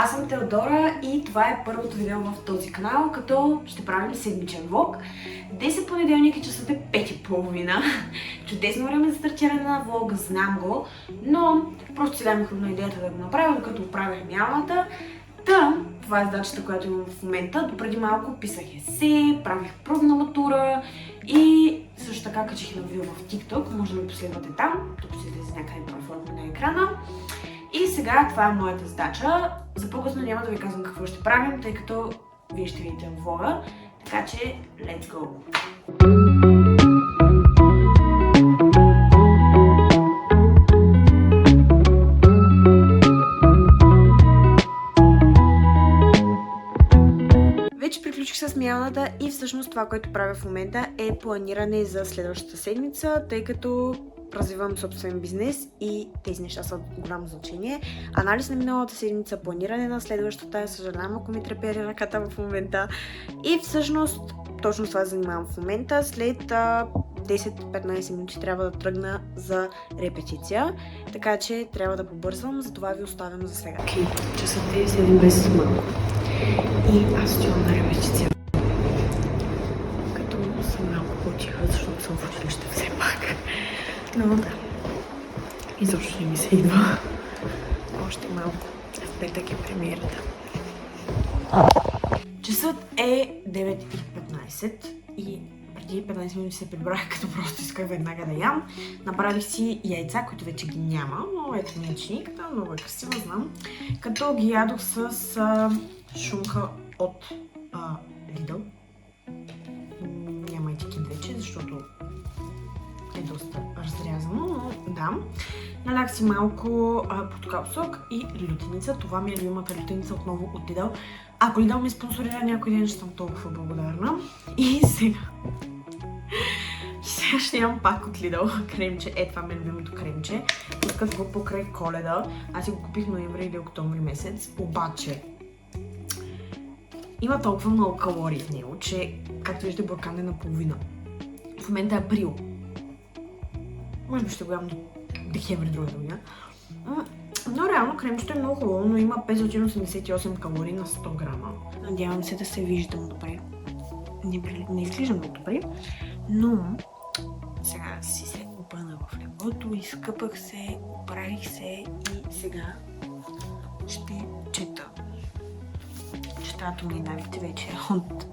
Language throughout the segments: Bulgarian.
Аз съм Теодора и това е първото видео в този канал, като ще правим седмичен влог. 10 понеделник и часът е 5:30. Чудесно време за стартиране на влог, знам го, но просто си дам хрумна идеята да го направя, докато оправях мялата. Това е задачата, която имам в момента. Допреди малко писах есе, правих пробна матура и също така качих на видео в TikTok. Може да ме последвате там, тук си излезе някъде профилът на екрана. И сега това е моята задача. За по-късно няма да ви казвам какво ще правим, тъй като вие ще видите в влога. Така че, let's go! Вече приключих с мялата и всъщност това, което правя в момента е планиране за следващата седмица, тъй като развивам собствен бизнес и тези неща са от голямо значение. Анализ на миналата седмица, планиране на следващата, съжалявам ако ми трепери ръката в момента. И всъщност точно това занимавам в момента. След 10-15 минути трябва да тръгна за репетиция, така че трябва да побързам, затова ви оставям за сега. Часът е 7 без малко и аз стоям на репетиция. Като съм малко по-тиха, защото съм в училище все пак. Но да, изобщо не ми се идва. Още малко. В петък е премиерата. Часът е 9:15 и преди 15 минути се прибрах, като просто исках веднага да ям. Направих си яйца, които вече ги няма, но ето ми е чиниката, много е красива, знам. Като ги ядох с шунка от Lidl. Няма етикет вече, защото е доста разрязано, но да. Налях си малко портокал сок и лютеница. Това ми е любимата лютеница отново от Lidl. Ако Lidl ми спонсорира някой ден, ще съм толкова благодарна. И сега ще имам пак от Lidl кремче. Това ми е любимото кремче. Пускат го покрай Коледа. Аз си го купих ноември или октомври месец. Обаче има толкова много калории в него, че както виждате буркан е наполовина. В момента е април. Може би ще го ям до декември друга година. Но реално кремчето е много хубаво, но има 588 калории на 100 грама. Надявам се да се виждам добре. Не изглеждам много добре, но сега си се опъна в леглото, изкъпах се, оправих се и сега ще чета. Четато ми навите вече от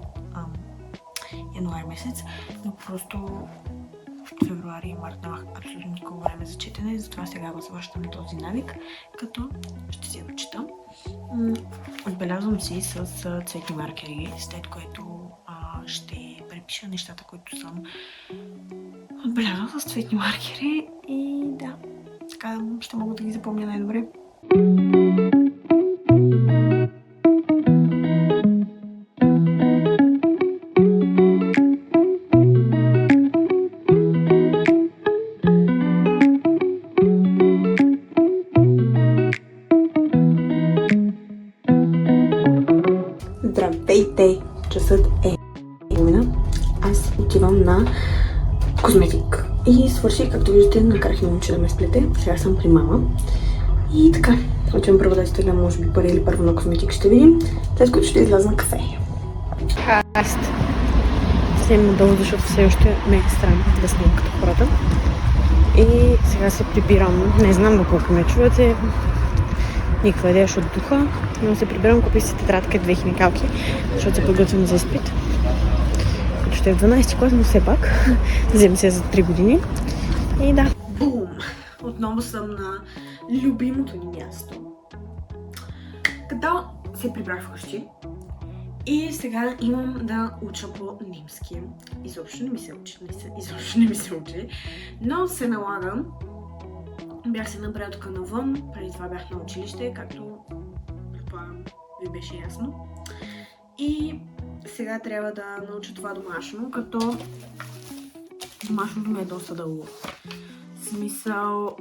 януари месец, но просто февруари и март нямах абсолютно никакво време за четене, затова сега го завършвам този навик, като ще си го чета. Отбелязвам си с цветни маркери, след което ще препиша нещата, които съм отбелязала с цветни маркери и да, така ще мога да ги запомня най-добре. Здравейте! Часът е 1:30. Аз отивам на козметик. И свърших, както виждате, накарах и момче да ме сплете. Сега съм при мама. И така, отивам първо да изтеглям, може би пари или първо на козметик, ще видим. След което ще изляза на кафе. Хаст. Седем надолу, защото все още ме е странно да снимам като хората. И сега се прибирам. Не знам доколко ме чувате. Никаква идея от духа, но се прибирам, купих си тетрадка и 2 химикалки, защото се подготвям за изпит. Като ще е в 12 клас, но все пак взем се за 3 години. И да. Бум! Отново съм на любимото ни място. Като се прибрах вкъщи и сега имам да уча по немски. Изобщо не ми се учи, но се налагам. Бях се направил тук навън, преди това бях на училище, както предполагам ви беше ясно. И сега трябва да науча това домашно, като домашното ми е доста дълго. В смисъл...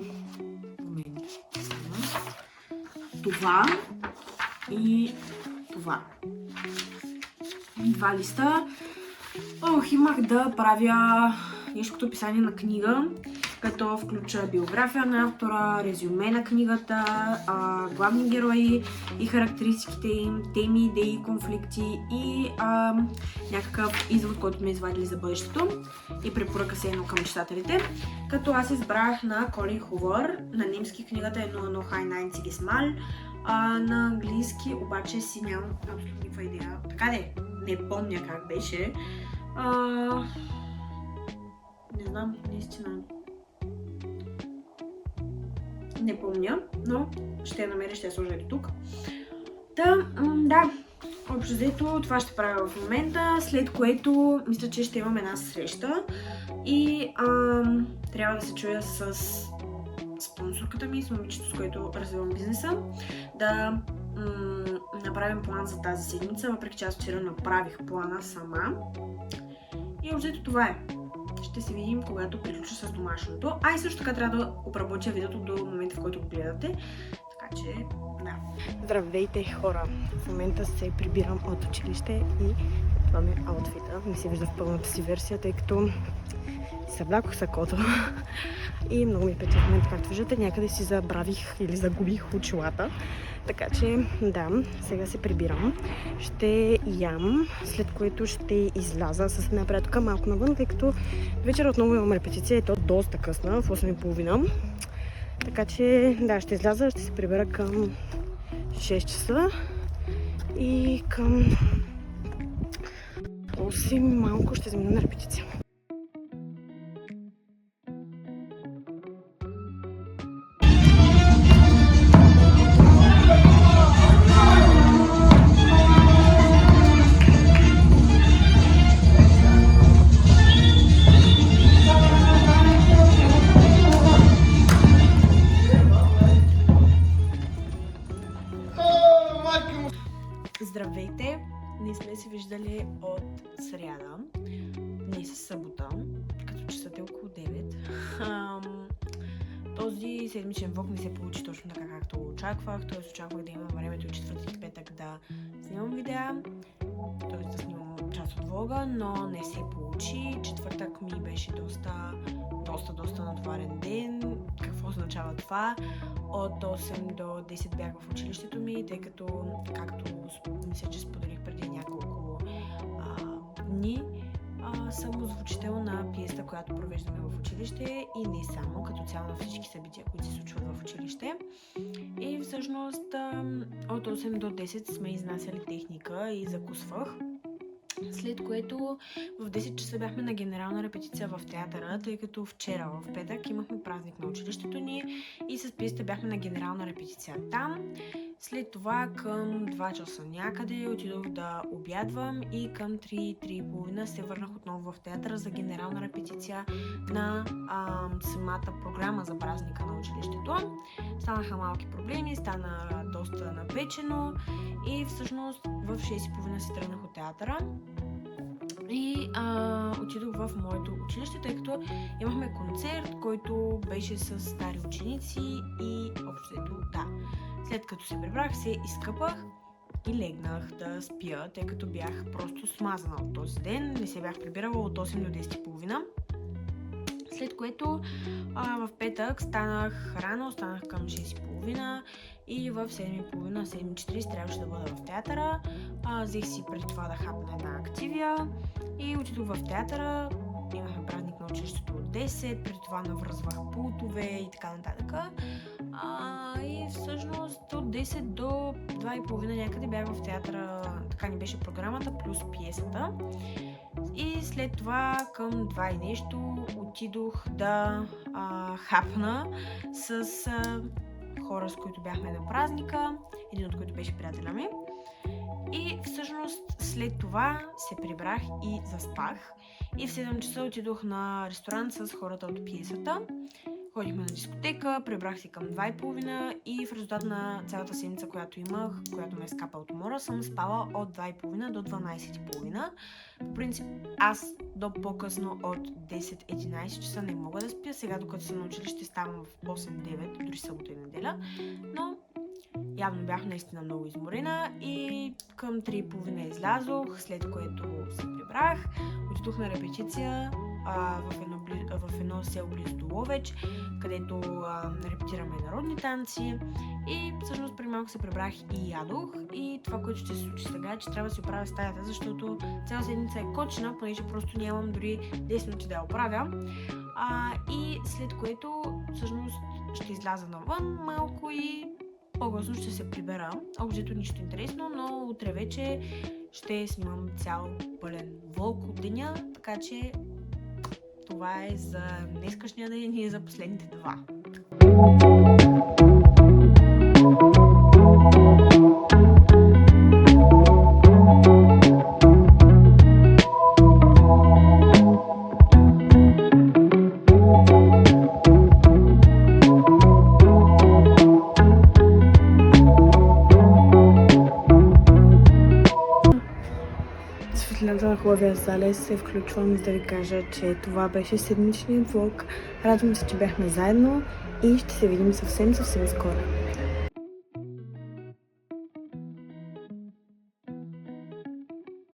това и това. 2 листа. Имах да правя нещо като описание на книга. като включа биография на автора, резюме на книгата, главни герои и характеристиките им, теми, идеи, конфликти и някакъв извод, който ме извадили за бъдещето и препоръка се едно към читателите. Като аз избрах на Колин Хувър, на немски книгата е No High Nine Sigismal, на английски обаче си нямам абсолютно никаква идея. Така де, не помня как беше. Не знам, наистина. Не помня, но ще я намеря, ще я сложа и тук. Да, общо взето това ще правя в момента, след което мисля, че ще имам една среща и трябва да се чуя с спонсорката ми, с момичето, с което развивам бизнеса, да направим план за тази седмица, въпреки че аз вчера направих плана сама. И общо това е. Ще се видим, когато приключа с домашното. И също така трябва да обработя видеото до момента, в който го гледате. Така че, да. Здравейте, хора! В момента се прибирам от училище и това ми е аутфита. Не се вижда в пълната си версия, тъй като се влякох сакото. И много ми пече в момента, както виждате, някъде си забравих или загубих очилата. Така че, да, сега се прибирам. Ще ям, след което ще изляза с напредка малко навън, тъй като вечер отново имам репетиция и то доста късна, в 8:30. Така че, да, ще изляза, ще се прибера към 6 часа и към 8 малко ще замина на репетиция. Здравейте! Ние сме се виждали от сряда. Днес е събота, като часът е около 9. Този седмичен влог не се получи точно така, както очаквах. Т.е. очаквах да имам времето от четвъртък и петък да снимам видеа, т.е. да снимам част от влога, но не се получи. Четвъртък ми беше доста натоварен ден. Какво означава това? От 8 до 10 бях в училището ми, тъй като, както мисля, че споделих преди няколко дни, съм озвучител на пиеста, която провеждаме в училище и не само, като цяло на всички събития, които се случват в училище. И всъщност от 8 до 10 сме изнасяли техника и закусвах. След което в 10 часа бяхме на генерална репетиция в театъра, тъй като вчера в петък имахме празник на училището ни и с пиесата бяхме на генерална репетиция там. След това към 2 часа някъде отидох да обядвам и към 3:30 се върнах отново в театъра за генерална репетиция на самата програма за празника на училището. Станаха малки проблеми, стана доста напечено и всъщност в 6:30 се тръгнах от театъра и отидох в моето училище, тъй като имахме концерт, който беше с стари ученици и общо да. След като се прибрах, се изкъпах и легнах да спя, тъй като бях просто смазана от този ден. Не се бях прибирала от 8 до 10:30. След което в петък станах рано, станах към 6:30 и в 7:30, 7:40 трябваше да бъда в театъра. Взех си преди това да хапна една активия и отидох в театъра. Имахме празник на училището от 10, преди това навръзвах пултове и така нататък. И всъщност от 10 до 2:30 някъде бях в театъра, така ни беше програмата, плюс пиесата. И след това към 2 и нещо отидох да хапна с хора, с които бяхме на празника, един от които беше приятеля ми. И всъщност след това се прибрах и заспах. И в 7 часа отидох на ресторант с хората от пиесата. Ходихме на дискотека, прибрах си към 2:30 и в резултат на цялата седмица, която имах, която ме скапа от умора, съм спала от 2:30 до 12:30. По принцип, аз до по-късно от 10-11 часа не мога да спя. Сега, докато съм на училище, ставам в 8-9, дори събота и неделя. Но явно бях наистина много изморена и към 3:30 излязох, след което се прибрах, отидох на репетиция в едно село близо до Ловеч, където репетираме народни танци и всъщност преди малко се прибрах и ядох и това, което ще се случи сега е, че трябва да си оправя стаята, защото цяла седмица е кочена, понеже просто нямам дори 10 минути да я оправя и след което всъщност ще изляза навън малко и по-късно ще се прибера. Общо нищо интересно, но утре вече ще снимам цял пълен влог от деня, така че това е за днескашния ден и за последните два. Светлината на хубавия залез се включвам, за да ви кажа, че това беше седмичният влог. Радвам се, че бяхме заедно и ще се видим съвсем скоро.